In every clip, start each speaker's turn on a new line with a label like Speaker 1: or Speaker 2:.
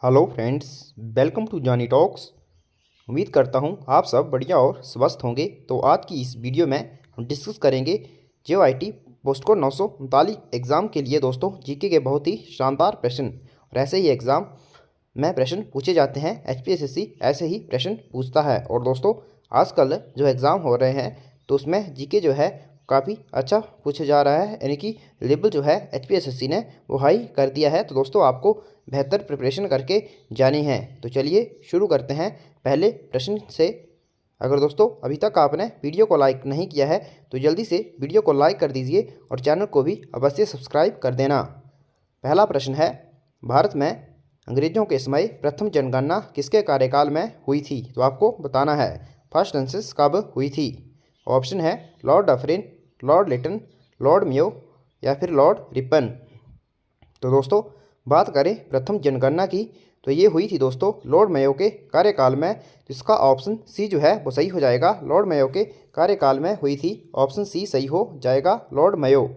Speaker 1: Hello friends, welcome to जानी talks. उम्मीद करता हूँ आप सब बढ़िया और स्वस्थ होंगे। तो आज की इस वीडियो में हम डिस्कस करेंगे JOIT पोस्ट कोड 939 एग्ज़ाम के लिए दोस्तों जीके के बहुत ही शानदार प्रश्न। और ऐसे ही एग्ज़ाम में प्रश्न पूछे जाते हैं, HPSSC ऐसे ही प्रश्न पूछता है। और दोस्तों आजकल जो एग्ज़ाम हो रहे हैं तो उसमें जीके जो है काफ़ी अच्छा पूछा जा रहा है, यानी कि लेवल जो है HPSSC ने वो हाई कर दिया है। तो दोस्तों आपको बेहतर प्रिपरेशन करके जानी है। तो चलिए शुरू करते हैं पहले प्रश्न से। अगर दोस्तों अभी तक आपने वीडियो को लाइक नहीं किया है तो जल्दी से वीडियो को लाइक कर दीजिए और चैनल को भी अवश्य सब्सक्राइब कर देना। पहला प्रश्न है, भारत में अंग्रेजों के समय प्रथम जनगणना किसके कार्यकाल में हुई थी? तो आपको बताना है फर्स्ट सेंसस कब हुई थी। ऑप्शन है Lord Dufferin, Lord Lytton, Lord Mayo या फिर लॉर्ड रिपन। तो दोस्तों बात करें प्रथम जनगणना की तो ये हुई थी दोस्तों लॉर्ड मेयो के कार्यकाल में। तो इसका ऑप्शन सी जो है वो सही हो जाएगा, लॉर्ड मेयो के कार्यकाल में हुई थी। ऑप्शन सी सही हो जाएगा, लॉर्ड मेयो।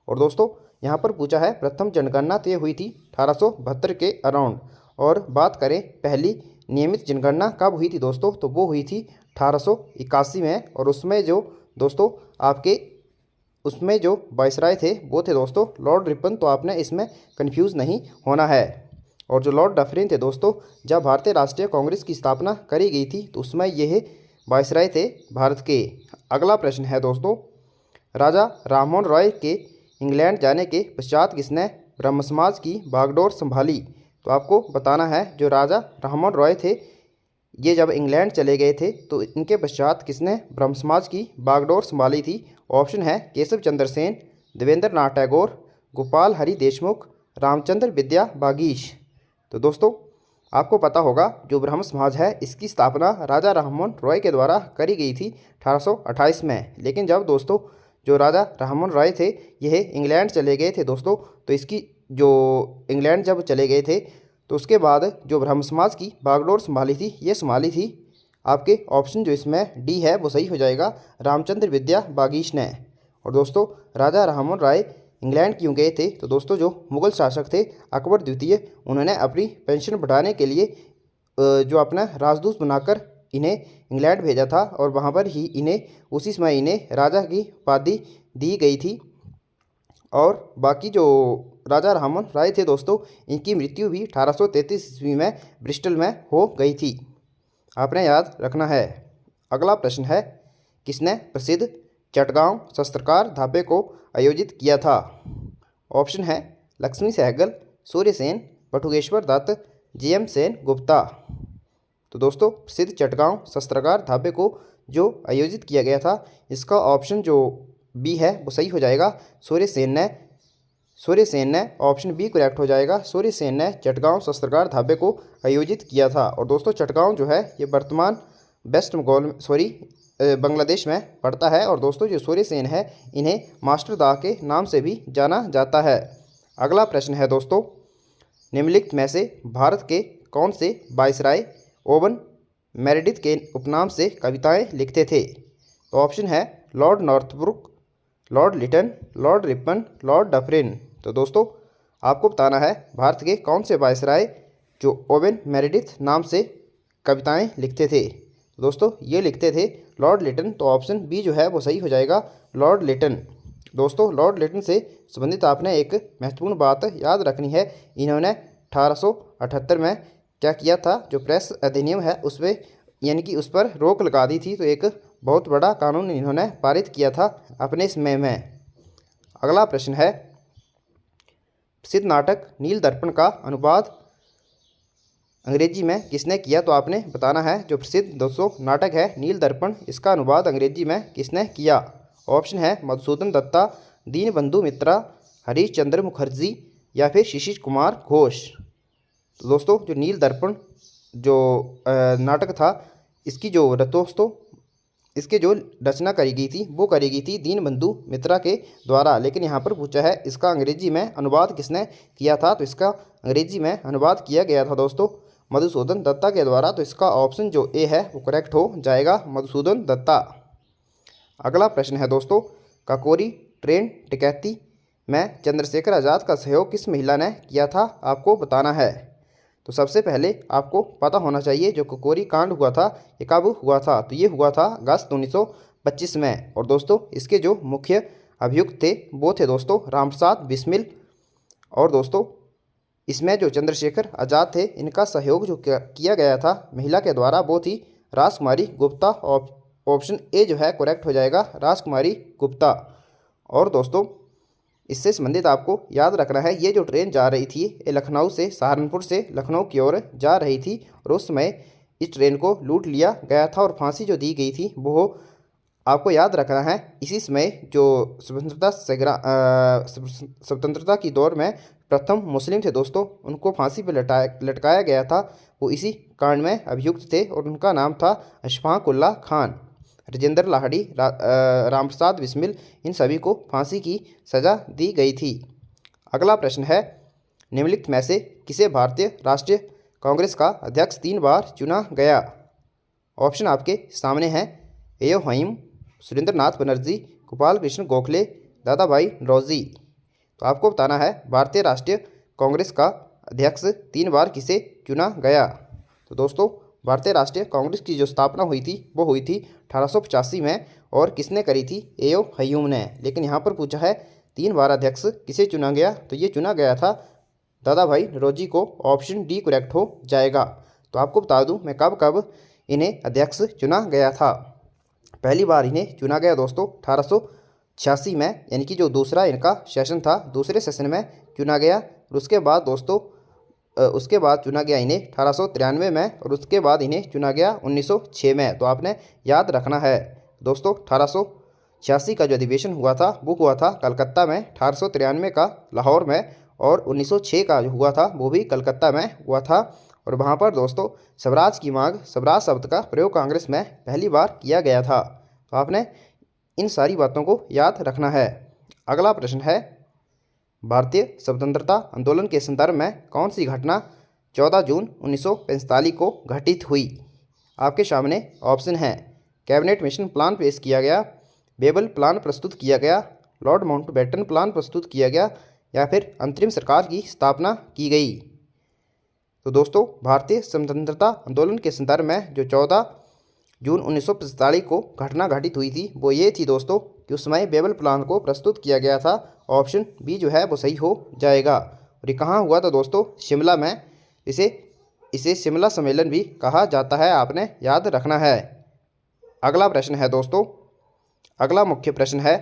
Speaker 1: और दोस्तों यहाँ पर पूछा है प्रथम जनगणना तो ये हुई थी 1872 के अराउंड। और बात करें पहली नियमित जनगणना कब हुई थी दोस्तों, तो वो हुई थी 1881 में। और उसमें जो दोस्तों आपके उसमें जो वायसराय थे वो थे दोस्तों लॉर्ड रिपन। तो आपने इसमें कंफ्यूज नहीं होना है। और जो लॉर्ड डफरिन थे दोस्तों, जब भारतीय राष्ट्रीय कांग्रेस की स्थापना करी गई थी तो उसमें यह वायसराय थे भारत के। अगला प्रश्न है दोस्तों, राजा राममोहन रॉय के इंग्लैंड जाने के पश्चात किसने ब्रह्म समाज की बागडोर संभाली? तो आपको बताना है जो राजा राममोहन रॉय थे ये जब इंग्लैंड चले गए थे तो इनके पश्चात किसने ब्रह्म समाज की बागडोर संभाली थी? ऑप्शन है केशव चंद्र सेन, देवेंद्र नाथ टैगोर, गोपाल हरि देशमुख, रामचंद्र विद्या बागीश। तो दोस्तों आपको पता होगा जो ब्रह्म समाज है इसकी स्थापना राजा राममोहन रॉय के द्वारा करी गई थी 1828 में। लेकिन जब दोस्तों जो राजा राममोहन रॉय थे यह इंग्लैंड चले गए थे दोस्तों, तो इसकी जो इंग्लैंड जब चले गए थे तो उसके बाद जो ब्रह्म समाज की बागडोर संभाली थी ये संभाली थी आपके ऑप्शन जो इसमें डी है वो सही हो जाएगा, रामचंद्र विद्या बागीश ने। और दोस्तों राजा राममोहन राय इंग्लैंड क्यों गए थे? तो दोस्तों जो मुगल शासक थे अकबर द्वितीय, उन्होंने अपनी पेंशन बढ़ाने के लिए जो अपना राजदूत बनाकर इन्हें इंग्लैंड भेजा था। और वहाँ पर ही इन्हें उसी समय इन्हें राजा की उपाधि दी गई थी। और बाकी जो राजा राममोहन राय थे दोस्तों इनकी मृत्यु भी 1833 ईस्वी में ब्रिस्टल में हो गई थी, आपने याद रखना है। अगला प्रश्न है, किसने प्रसिद्ध चटगांव शस्त्रकार ढाबे को आयोजित किया था? ऑप्शन है लक्ष्मी सहगल, सूर्य सेन, बटुकेश्वर दत्त, JM सेन गुप्ता। तो दोस्तों प्रसिद्ध चटगांव शस्त्रकार ढाबे को जो आयोजित किया गया था इसका ऑप्शन जो बी है वो सही हो जाएगा, सूर्य सेन ने ऑप्शन बी करेक्ट हो जाएगा। सूर्य सेन ने चटगांव शस्त्रकार ढाबे को आयोजित किया था। और दोस्तों चटगांव जो है ये वर्तमान वेस्ट बंगाल बांग्लादेश में पड़ता है। और दोस्तों जो सूर्य सेन है इन्हें मास्टर दा के नाम से भी जाना जाता है। अगला प्रश्न है दोस्तों, निम्नलिखित में से भारत के कौन से वायसराय ओवन मेरेडिथ के उपनाम से कविताएं लिखते थे? तो ऑप्शन है Lord Northbrook, Lord Lytton, Lord Ripon, Lord Dufferin. तो दोस्तों आपको बताना है भारत के कौन से वायसराय जो ओवन मेरेडिथ नाम से कविताएं लिखते थे? तो दोस्तों ये लिखते थे लॉर्ड लिटन। तो ऑप्शन बी जो है वो सही हो जाएगा, लॉर्ड लिटन। दोस्तों लॉर्ड लिटन से संबंधित आपने एक महत्वपूर्ण बात याद रखनी है, इन्होंने 1878 में क्या किया था, जो प्रेस अधिनियम है उस पर यानी कि उस पर रोक लगा दी थी। तो एक बहुत बड़ा कानून इन्होंने पारित किया था अपने समय में। अगला प्रश्न है, प्रसिद्ध नाटक नील दर्पण का अनुवाद अंग्रेजी में किसने किया? तो आपने बताना है जो प्रसिद्ध दोस्तों नाटक है नील दर्पण इसका अनुवाद अंग्रेजी में किसने किया? ऑप्शन है मधुसूदन दत्ता, दीनबंधु मित्रा, हरीश चंद्र मुखर्जी या फिर शिशिर कुमार घोष। तो दोस्तों जो नील दर्पण जो नाटक था इसकी जो दोस्तों इसके जो रचना करी गई थी वो करी गई थी दीनबंधु मित्रा के द्वारा। लेकिन यहाँ पर पूछा है इसका अंग्रेजी में अनुवाद किसने किया था? तो इसका अंग्रेजी में अनुवाद किया गया था दोस्तों मधुसूदन दत्ता के द्वारा। तो इसका ऑप्शन जो ए है वो करेक्ट हो जाएगा, मधुसूदन दत्ता। अगला प्रश्न है दोस्तों, काकोरी ट्रेन डकैती में चंद्रशेखर आज़ाद का सहयोग किस महिला ने किया था? आपको बताना है। तो सबसे पहले आपको पता होना चाहिए जो कोकोरी कांड हुआ था ये कब हुआ था, तो ये हुआ था अगस्त 1925 में। और दोस्तों इसके जो मुख्य अभियुक्त थे वो थे दोस्तों रामप्रसाद बिस्मिल। और दोस्तों इसमें जो चंद्रशेखर आज़ाद थे इनका सहयोग जो किया गया था महिला के द्वारा वो थी राजकुमारी गुप्ता। ऑप्शन ए जो है करेक्ट हो जाएगा, राजकुमारी गुप्ता। और दोस्तों इससे संबंधित आपको याद रखना है ये जो ट्रेन जा रही थी ये लखनऊ से, सहारनपुर से लखनऊ की ओर जा रही थी और उस समय इस ट्रेन को लूट लिया गया था और फांसी जो दी गई थी वो आपको याद रखना है इसी समय जो स्वतंत्रता की दौर में प्रथम मुस्लिम थे दोस्तों उनको फांसी पर लटकाया गया था, वो इसी कांड में अभियुक्त थे और उनका नाम था अशफाक उल्ला खान, राजेंद्र लाहड़ी, रामप्रसाद बिस्मिल, इन सभी को फांसी की सज़ा दी गई थी। अगला प्रश्न है निम्नलिखित में से किसे भारतीय राष्ट्रीय कांग्रेस का अध्यक्ष 3 बार चुना गया। ऑप्शन आपके सामने हैं एओ हईम, सुरेंद्रनाथ बनर्जी, गोपाल कृष्ण गोखले, दादा भाई नौरोजी। तो आपको बताना है भारतीय राष्ट्रीय कांग्रेस का अध्यक्ष 3 बार किसे चुना गया। तो दोस्तों भारतीय राष्ट्रीय कांग्रेस की जो स्थापना हुई थी वो हुई थी 1885 में और किसने करी थी, एओ हयूम ने। लेकिन यहाँ पर पूछा है 3 बार अध्यक्ष किसे चुना गया, तो ये चुना गया था दादा भाई नौरोजी को। ऑप्शन डी करेक्ट हो जाएगा। तो आपको बता दूं मैं कब कब इन्हें अध्यक्ष चुना गया था। पहली बार इन्हें चुना गया दोस्तों 1886 में, यानी कि जो दूसरा इनका सेशन था दूसरे सेशन में चुना गया। और उसके बाद दोस्तों उसके बाद चुना गया इन्हें 1893 में और उसके बाद इन्हें चुना गया 1906 में। तो आपने याद रखना है दोस्तों 1886 का जो अधिवेशन हुआ था वो हुआ था कलकत्ता में, 1893 का लाहौर में और 1906 का जो हुआ था वो भी कलकत्ता में हुआ था। और वहाँ पर दोस्तों स्वराज की मांग, स्वराज शब्द का प्रयोग कांग्रेस में पहली बार किया गया था। तो आपने इन सारी बातों को याद रखना है। अगला प्रश्न है भारतीय स्वतंत्रता आंदोलन के संदर्भ में कौन सी घटना 14 जून 1945 को घटित हुई। आपके सामने ऑप्शन हैं कैबिनेट मिशन प्लान पेश किया गया, बेबल प्लान प्रस्तुत किया गया, लॉर्ड माउंटबेटन प्लान प्रस्तुत किया गया या फिर अंतरिम सरकार की स्थापना की गई। तो दोस्तों भारतीय स्वतंत्रता आंदोलन के संदर्भ में जो 14 जून 1945 को घटना घटित हुई थी वो ये थी दोस्तों कि उस समय बेबल प्लान को प्रस्तुत किया गया था। ऑप्शन बी जो है वो सही हो जाएगा। और ये कहाँ हुआ था दोस्तों, शिमला में। इसे शिमला सम्मेलन भी कहा जाता है, आपने याद रखना है। अगला प्रश्न है दोस्तों, अगला मुख्य प्रश्न है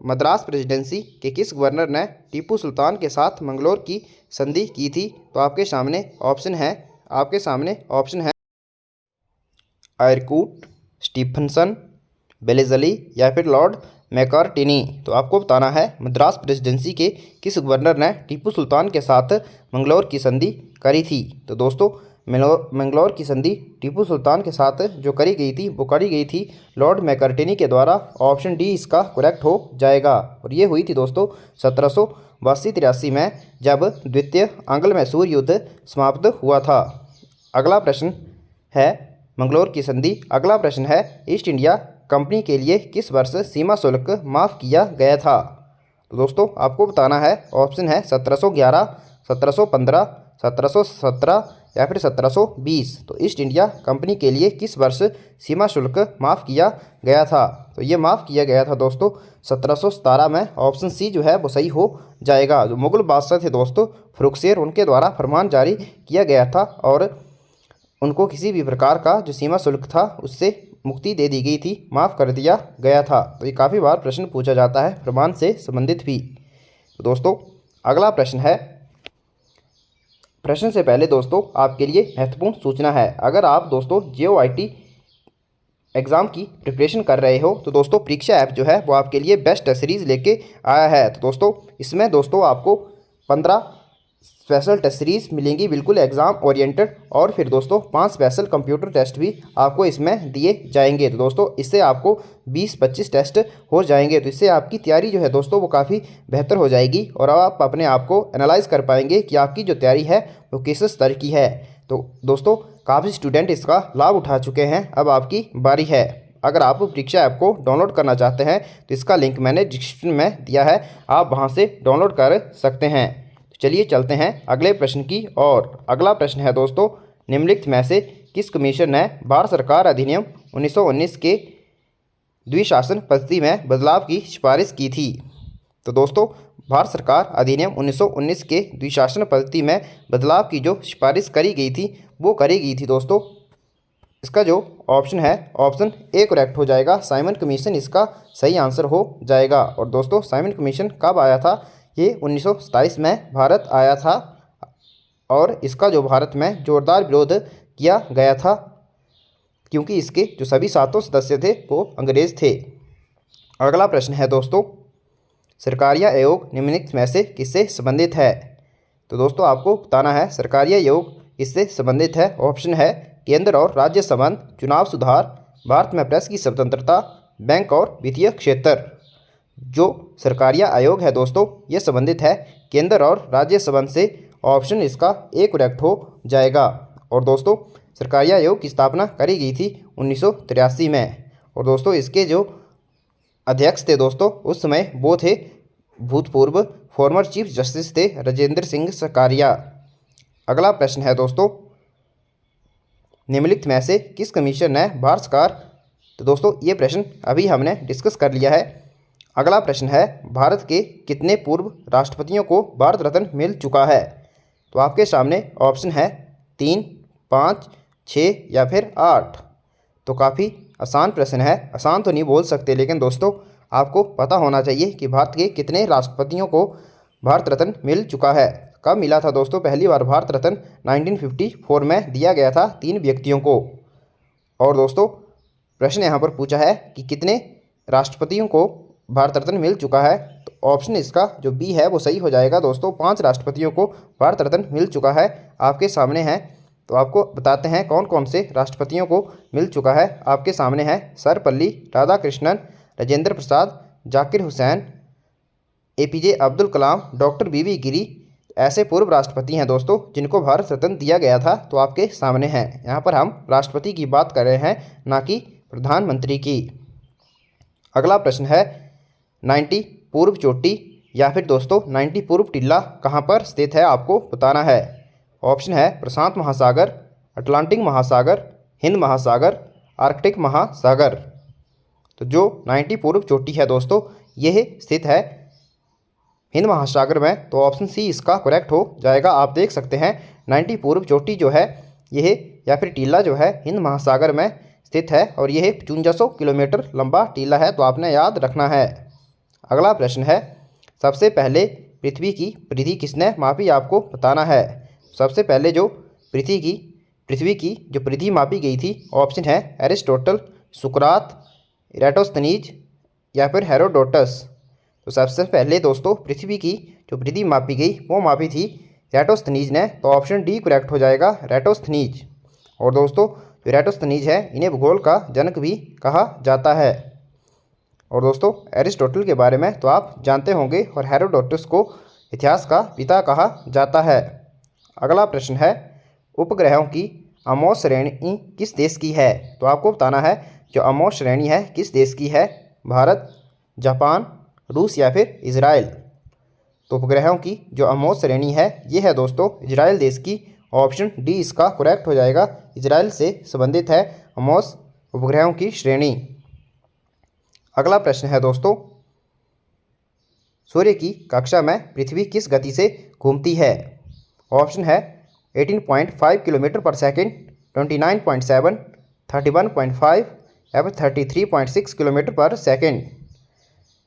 Speaker 1: मद्रास प्रेसिडेंसी के किस गवर्नर ने टीपू सुल्तान के साथ मंगलोर की संधि की थी। तो आपके सामने ऑप्शन है आयरकूट, स्टीफनसन, बेलेजली या फिर लॉर्ड मैकार्टिनी। तो आपको बताना है मद्रास प्रेसिडेंसी के किस गवर्नर ने टीपू सुल्तान के साथ मंगलोर की संधि करी थी। तो दोस्तों मंगलोर की संधि टीपू सुल्तान के साथ जो करी गई थी वो करी गई थी लॉर्ड मैकार्टिनी के द्वारा। ऑप्शन डी इसका करेक्ट हो जाएगा। और ये हुई थी दोस्तों 1782-83 में जब द्वितीय आंग्ल मैसूर युद्ध समाप्त हुआ था। अगला प्रश्न है मंगलोर की संधि। अगला प्रश्न है ईस्ट इंडिया कंपनी के लिए किस वर्ष सीमा शुल्क माफ़ किया गया था। तो दोस्तों आपको बताना है ऑप्शन है 1711, 1715, 1717 या फिर 1720। तो ईस्ट इंडिया कंपनी के लिए किस वर्ष सीमा शुल्क माफ़ किया गया था। तो ये माफ़ किया गया था दोस्तों 1717 में। ऑप्शन सी जो है वो सही हो जाएगा। जो मुगल बादशाह थे दोस्तों फ़रुखशेर, उनके द्वारा फरमान जारी किया गया था और उनको किसी भी प्रकार का जो सीमा शुल्क था उससे मुक्ति दे दी गई थी, माफ़ कर दिया गया था। तो ये काफ़ी बार प्रश्न पूछा जाता है फरमान से संबंधित भी। तो दोस्तों अगला प्रश्न है, प्रश्न से पहले दोस्तों आपके लिए महत्वपूर्ण सूचना है। अगर आप दोस्तों JOIT एग्ज़ाम की प्रिपरेशन कर रहे हो तो दोस्तों परीक्षा ऐप जो है वो आपके लिए बेस्ट सीरीज़ लेके आया है। तो दोस्तों इसमें दोस्तों आपको 15 स्पेशल टेस्ट सीरीज़ मिलेंगी बिल्कुल एग्ज़ाम ओरिएंटेड, और फिर दोस्तों 5 स्पेशल कंप्यूटर टेस्ट भी आपको इसमें दिए जाएंगे। तो दोस्तों इससे आपको 20-25 टेस्ट हो जाएंगे। तो इससे आपकी तैयारी जो है दोस्तों वो काफ़ी बेहतर हो जाएगी और आप अपने आप को एनालाइज कर पाएंगे कि आपकी जो तैयारी है वो किस स्तर की है। तो दोस्तों काफ़ी स्टूडेंट इसका लाभ उठा चुके हैं, अब आपकी बारी है। अगर आप परीक्षा ऐप को डाउनलोड करना चाहते हैं तो इसका लिंक मैंने डिस्क्रिप्शन में दिया है, आप वहाँ से डाउनलोड कर सकते हैं। चलिए चलते हैं अगले प्रश्न की और अगला प्रश्न है दोस्तों, निम्नलिखित में से किस कमीशन ने भारत सरकार अधिनियम 1919 के द्विशासन पद्धति में बदलाव की सिफारिश की थी। तो दोस्तों, भारत सरकार अधिनियम 1919 के द्विशासन पद्धति में बदलाव की जो सिफारिश करी गई थी वो करी गई थी दोस्तों। इसका जो ऑप्शन है, ऑप्शन ए करेक्ट हो जाएगा। साइमन कमीशन इसका सही आंसर हो जाएगा। और दोस्तों, साइमन कमीशन कब आया था? ये 1927 में भारत आया था और इसका जो भारत में जोरदार विरोध किया गया था, क्योंकि इसके जो सभी 7 सदस्य थे वो अंग्रेज थे। अगला प्रश्न है दोस्तों, सरकारिया आयोग निम्नलिखित में से किससे संबंधित है? तो दोस्तों, आपको बताना है सरकारिया आयोग किससे संबंधित है। ऑप्शन है केंद्र और राज्य संबंध, चुनाव सुधार, भारत में प्रेस की स्वतंत्रता, बैंक और वित्तीय क्षेत्र। जो सरकारिया आयोग है दोस्तों, ये संबंधित है केंद्र और राज्य संबंध से। ऑप्शन इसका ए करेक्ट हो जाएगा। और दोस्तों, सरकारिया आयोग की स्थापना करी गई थी 1983 में। और दोस्तों, इसके जो अध्यक्ष थे दोस्तों, उस समय वो थे भूतपूर्व फॉर्मर चीफ जस्टिस थे राजेंद्र सिंह सरकारिया। अगला प्रश्न है दोस्तों, निम्नलिखित में से किस कमीशन ने भारत सरकार। तो दोस्तों, ये प्रश्न अभी हमने डिस्कस कर लिया है। अगला प्रश्न है, भारत के कितने पूर्व राष्ट्रपतियों को भारत रत्न मिल चुका है? तो आपके सामने ऑप्शन है 3, 5, 6 या फिर 8। तो काफ़ी आसान प्रश्न है। आसान तो नहीं बोल सकते, लेकिन दोस्तों आपको पता होना चाहिए कि भारत के कितने राष्ट्रपतियों को भारत रत्न मिल चुका है। कब मिला था दोस्तों? पहली बार भारत रत्न 1954 में दिया गया था 3 व्यक्तियों को। और दोस्तों, प्रश्न यहाँ पर पूछा है कि कितने राष्ट्रपतियों को भारत रत्न मिल चुका है। तो ऑप्शन इसका जो बी है वो सही हो जाएगा दोस्तों। 5 राष्ट्रपतियों को भारत रत्न मिल चुका है, आपके सामने है। तो आपको बताते हैं कौन कौन से राष्ट्रपतियों को मिल चुका है। आपके सामने है Sarvepalli Radhakrishnan, Rajendra Prasad, Zakir Hussain, APJ Abdul Kalam, doctor BV गिरी। ऐसे पूर्व राष्ट्रपति हैं दोस्तों जिनको भारत रत्न दिया गया था। तो आपके सामने हैं। यहाँ पर हम राष्ट्रपति की बात कर रहे हैं, ना कि प्रधानमंत्री की। अगला प्रश्न है, 90 पूर्व चोटी या फिर दोस्तों 90 पूर्व टीला कहाँ पर स्थित है? आपको बताना है। ऑप्शन है प्रशांत महासागर, अटलांटिक महासागर, हिंद महासागर, आर्कटिक महासागर। तो जो 90 पूर्व चोटी है दोस्तों, यह स्थित है हिंद महासागर में। तो ऑप्शन सी इसका करेक्ट हो जाएगा। आप देख सकते हैं 90 पूर्व चोटी जो है यह या फिर टीला जो है हिंद महासागर में स्थित है और यह 5500 किलोमीटर लंबा टीला है। तो आपने याद रखना है। अगला प्रश्न है, सबसे पहले पृथ्वी की परिधि किसने मापी? आपको बताना है। सबसे पहले जो पृथ्वी की जो परिधि मापी गई थी, ऑप्शन है एरिस्टोटल, सुकरात, इराटोस्थनीज या फिर हेरोडोटस। तो सबसे पहले दोस्तों पृथ्वी की जो परिधि मापी गई वो मापी थी इराटोस्थनीज ने। तो ऑप्शन डी करेक्ट हो जाएगा, इराटोस्थनीज। और दोस्तों, जो इराटोस्थनीज है इन्हें भूगोल का जनक भी कहा जाता है। और दोस्तों, एरिस्टोटल के बारे में तो आप जानते होंगे और हेरोडोटस को इतिहास का पिता कहा जाता है। अगला प्रश्न है, उपग्रहों की अमोस श्रेणी किस देश की है? तो आपको बताना है जो अमोस श्रेणी है किस देश की है? भारत, जापान, रूस या फिर इजराइल। तो उपग्रहों की जो अमोस श्रेणी है ये है दोस्तों इजराइल देश की। ऑप्शन डी इसका करेक्ट हो जाएगा। इजराइल से संबंधित है अमोस उपग्रहों की श्रेणी। अगला प्रश्न है दोस्तों, सूर्य की कक्षा में पृथ्वी किस गति से घूमती है? ऑप्शन है 18.5 किलोमीटर पर सेकेंड, 29.7, 31.5 या फिर 33.6 किलोमीटर पर सेकेंड।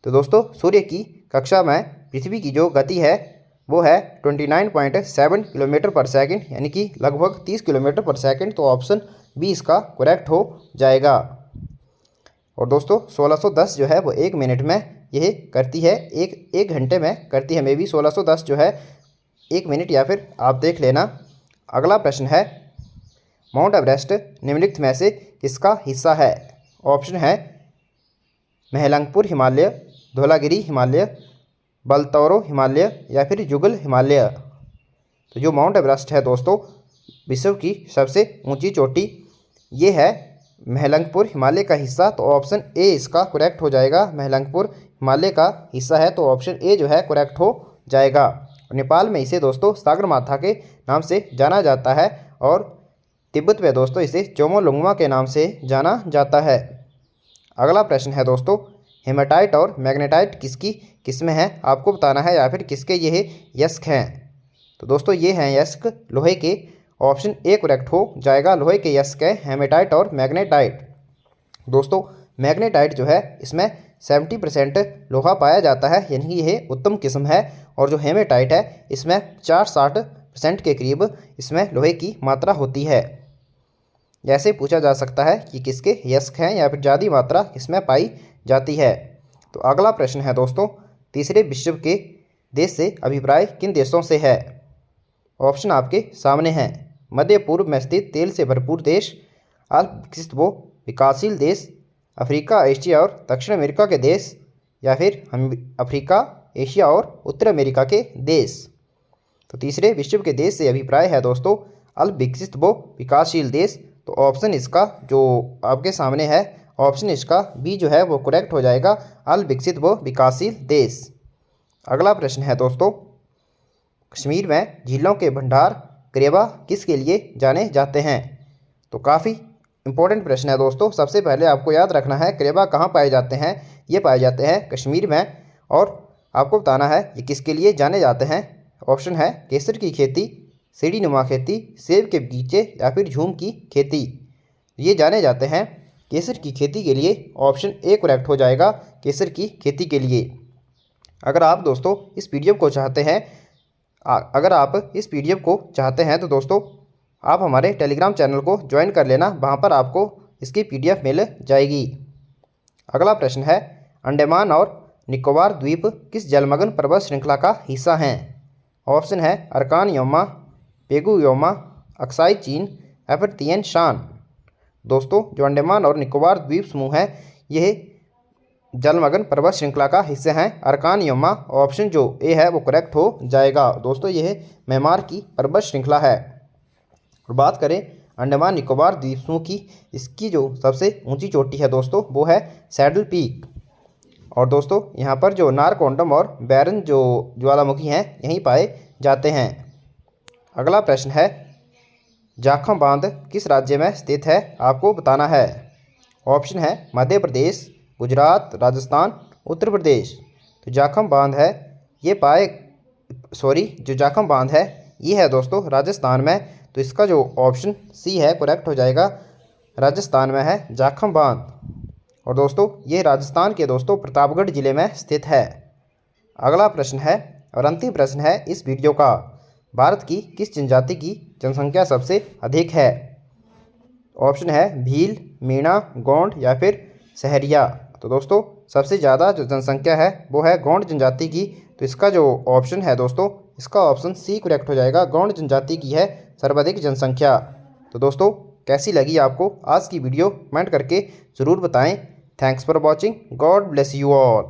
Speaker 1: तो दोस्तों, सूर्य की कक्षा में पृथ्वी की जो गति है वो है 29.7 किलोमीटर पर सेकेंड, यानी कि लगभग 30 किलोमीटर पर सेकेंड। तो ऑप्शन बी इसका करेक्ट हो जाएगा। और दोस्तों, 1610 जो है वो 1 मिनट में यह करती है, एक घंटे में करती है। मे बी 1610 जो है 1 मिनट या फिर आप देख लेना। अगला प्रश्न है, माउंट एवरेस्ट निम्नलिखित में से किसका हिस्सा है? ऑप्शन है महलंगपुर हिमालय, धौलागिरी हिमालय, बलतौरो हिमालय या फिर जुगल हिमालय। तो जो माउंट एवरेस्ट है दोस्तों विश्व की सबसे ऊंची चोटी, ये है महलंगपुर हिमालय का हिस्सा। तो ऑप्शन ए इसका करेक्ट हो जाएगा। महलंगपुर हिमालय का हिस्सा है, तो ऑप्शन ए जो है करेक्ट हो जाएगा। नेपाल में इसे दोस्तों सागरमाथा के नाम से जाना जाता है और तिब्बत में दोस्तों इसे चोमोलुंगमा के नाम से जाना जाता है। अगला प्रश्न है दोस्तों, हेमाटाइट और मैग्नेटाइट किसकी किस्में हैं आपको बताना है या फिर किसके ये यस्क हैं। तो दोस्तों ये हैं यस्क लोहे के। ऑप्शन ए करेक्ट हो जाएगा, लोहे के यस्क है हेमाटाइट और मैग्नेटाइट। दोस्तों मैग्नेटाइट जो है इसमें 70% लोहा पाया जाता है, यानी कि यह उत्तम किस्म है। और जो हेमाटाइट है इसमें 60% के करीब इसमें लोहे की मात्रा होती है। जैसे पूछा जा सकता है कि किसके यस्क हैं या फिर ज़्यादा मात्रा किसमें पाई जाती है। तो अगला प्रश्न है दोस्तों, तीसरे विश्व के देश से अभिप्राय किन देशों से है। ऑप्शन आपके सामने हैं। मध्य पूर्व में स्थित तेल से भरपूर देश, अल्पविकसित वो विकासशील देश, अफ्रीका, एशिया और दक्षिण अमेरिका के देश, या फिर हम अफ्रीका, एशिया और उत्तर अमेरिका के देश। तो तीसरे विश्व के देश से अभिप्राय है दोस्तों अल्पविकसित वो विकासशील देश। तो ऑप्शन इसका जो आपके सामने है, ऑप्शन इसका बी जो है वो करेक्ट हो जाएगा, अल्पविकसित वो विकासशील देश। अगला प्रश्न है दोस्तों, कश्मीर में झीलों के भंडार करेबा किसके लिए जाने जाते हैं। तो काफ़ी इंपॉर्टेंट प्रश्न है दोस्तों। सबसे पहले आपको याद रखना है करेबा कहाँ पाए जाते हैं। ये पाए जाते हैं कश्मीर में, और आपको बताना है ये किसके लिए जाने जाते हैं। ऑप्शन है केसर की खेती, सीढ़ी नुमा खेती, सेब के बगीचे या फिर झूम की खेती। ये जाने जाते हैं केसर की खेती के लिए। ऑप्शन ए करेक्ट हो जाएगा, केसर की खेती के लिए। अगर आप दोस्तों इस पीडीएफ को चाहते हैं तो दोस्तों आप हमारे टेलीग्राम चैनल को ज्वाइन कर लेना, वहाँ पर आपको इसकी पीडीएफ मिल जाएगी। अगला प्रश्न है, अंडमान और निकोबार द्वीप किस जलमग्न पर्वत श्रृंखला का हिस्सा हैं। ऑप्शन है अरकान योमा, पेगु योमा, अक्साई चीन या फिर तिएन शान। दोस्तों जो अंडमान और निकोबार द्वीप समूह है यह जलमग्न पर्वत श्रृंखला का हिस्से हैं अरकान योमा। ऑप्शन जो ए है वो करेक्ट हो जाएगा। दोस्तों यह म्यांमार की पर्वत श्रृंखला है। और बात करें अंडमान निकोबार द्वीप समूह की, इसकी जो सबसे ऊंची चोटी है दोस्तों वो है सैडल पीक। और दोस्तों यहाँ पर जो नारकोंडम और बैरन जो ज्वालामुखी हैं यहीं पाए जाते हैं। अगला प्रश्न है, जाखम बांध किस राज्य में स्थित है आपको बताना है। ऑप्शन है मध्य प्रदेश, गुजरात, राजस्थान, उत्तर प्रदेश। तो जाखम बांध है जो जाखम बांध है ये है दोस्तों राजस्थान में। तो इसका जो ऑप्शन सी है करेक्ट हो जाएगा, राजस्थान में है जाखम बांध। और दोस्तों ये राजस्थान के दोस्तों प्रतापगढ़ जिले में स्थित है। अगला प्रश्न है और अंतिम प्रश्न है इस वीडियो का, भारत की किस जनजाति की जनसंख्या सबसे अधिक है। ऑप्शन है भील, मीणा, गोंड या फिर सहरिया। तो दोस्तों सबसे ज़्यादा जो जनसंख्या है वो है गोंड जनजाति की। तो इसका जो ऑप्शन है दोस्तों, इसका ऑप्शन सी करेक्ट हो जाएगा, गोंड जनजाति की है सर्वाधिक जनसंख्या। तो दोस्तों कैसी लगी आपको आज की वीडियो कमेंट करके ज़रूर बताएं। Thanks for watching, God bless you all.